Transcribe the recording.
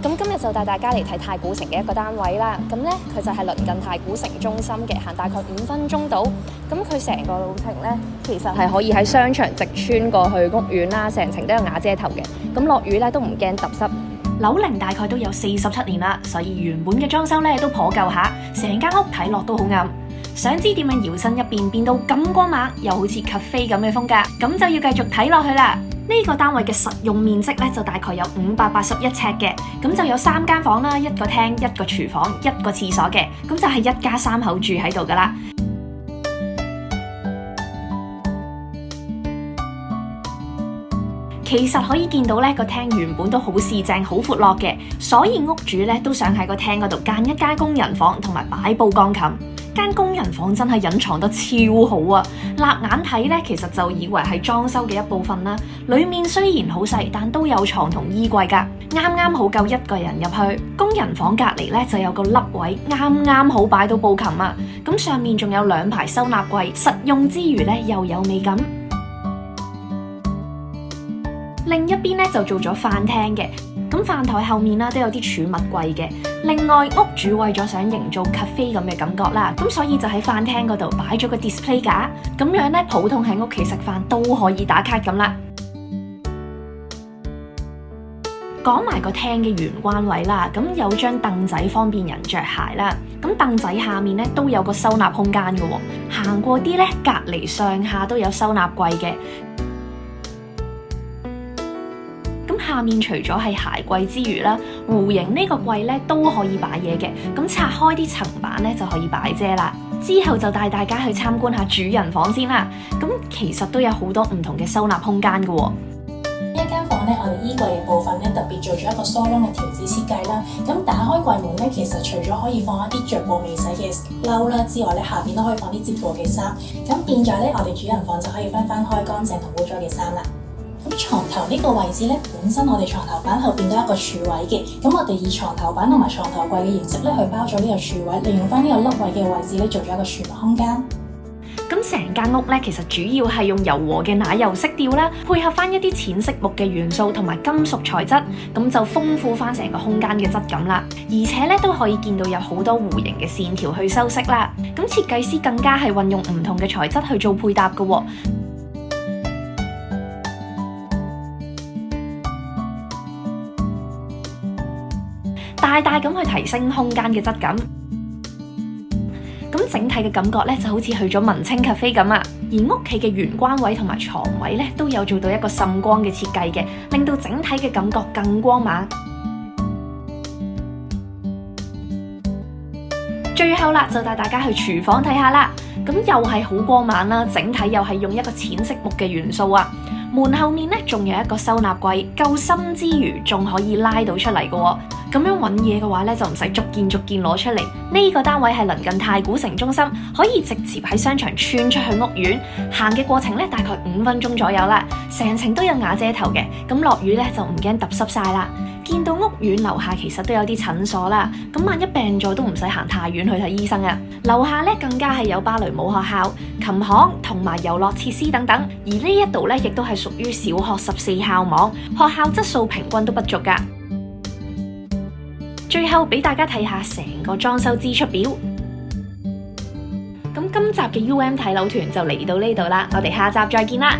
咁今日就帶大家嚟睇太古城嘅一個單位啦。咁咧佢就係鄰近太古城中心嘅，行大概5分鐘到。咁佢成個路程咧，其實係可以喺商場直穿過去屋苑啦，成程都有瓦遮頭嘅。咁落雨咧都唔驚揼濕。樓齡大概都有47年啦，所以原本嘅裝修咧都頗舊下，成間屋睇落都好暗。想知點樣搖身一變到咁光猛，又好似 cafe 咁嘅風格，咁就要繼續睇落去啦。呢個單位嘅實用面積咧就大概有581尺嘅，咁就有3間房啦，一個廳、一個廚房、一個廁所嘅，咁就係一家3口住喺度噶啦。其實可以見到咧個廳原本都好四正、好闊落嘅，所以屋主咧都想喺個廳嗰度間一間工人房同埋擺部鋼琴。間工人房真係隱藏得超好啊！立眼睇咧，其實就以為係裝修嘅一部分啦。裡面雖然好細，但都有床同衣櫃㗎，啱啱好夠一個人入去。工人房隔離咧就有個凹位，啱啱好擺到部琴啊！咁上面仲有2排收納櫃，實用之餘咧又有美感。另一邊咧就做咗飯廳嘅。咁飯台後面啦都有啲儲物櫃嘅。另外屋主為咗想營造 cafe 咁嘅感覺啦，咁所以就喺飯廳嗰度擺咗個 display 架，咁樣咧普通喺屋企食飯都可以打卡咁啦。講埋個廳嘅玄關位啦，咁有張凳仔方便人着鞋啦。咁凳仔下面咧都有個收納空間嘅喎，行過啲咧隔離上下都有收納櫃嘅。下面除咗係鞋櫃之餘啦，弧形呢個櫃咧都可以擺嘢嘅，咁拆開啲層板咧就可以擺遮啦。之後就帶大家去參觀下主人房先啦。咁其實都有好多唔同嘅收納空間嘅喎。呢一間房咧，我哋衣櫃嘅部分咧特別做咗一個梳窿嘅調節設計啦。咁打開櫃門咧，其實除咗可以放一啲着過未洗嘅褸啦之外咧，下邊都可以放啲摺過嘅衫。咁變咗咧，我哋主人房就可以分開乾淨同污糟嘅衫啦。咁床頭呢個位置咧，本身我哋床頭板後邊都有一個柱位嘅，咁我哋以床頭板同埋床頭櫃嘅形式咧去包咗呢個柱位，利用翻呢個凹位嘅位置咧做咗一個儲物空間。咁成間屋咧，其實主要係用柔和嘅奶油色調啦，配合翻一啲淺色木嘅元素同埋金屬材質，咁就豐富翻成個空間嘅質感啦。而且咧都可以見到有好多弧形嘅線條去修飾啦。咁設計師更加係運用唔同嘅材質去做配搭嘅喎。大大咁去提升空間嘅質感，咁整體嘅感覺咧就好似去咗文青 cafe 咁啊！而屋企嘅玄關位同埋床位咧都有做到一個滲光嘅設計嘅，令到整體嘅感覺更光猛。最後啦，就帶大家去廚房睇下啦。咁又係好光猛啦，整體又係用一個淺色木嘅元素啊。門後面咧仲有一個收納櫃，夠深之餘仲可以拉到出嚟嘅喎。咁樣揾嘢嘅話咧，就唔使逐件攞出嚟。呢個單位係鄰近太古城中心，可以直接喺商場穿出去屋苑，行嘅過程咧大概5分鐘左右啦。成程都有瓦遮頭嘅，咁落雨咧就唔驚揼濕晒啦。見到屋苑樓下其實都有啲診所啦，咁萬一病咗都唔使行太遠去睇醫生啊。樓下咧更加係有芭蕾舞學校、琴行同埋遊樂設施等等。而呢一度咧亦都係屬於小學14校網，學校質素平均都不俗噶。最後俾大家睇下成個裝修支出表。咁今集嘅UM 睇樓團就嚟到呢度啦，我哋下集再見啦。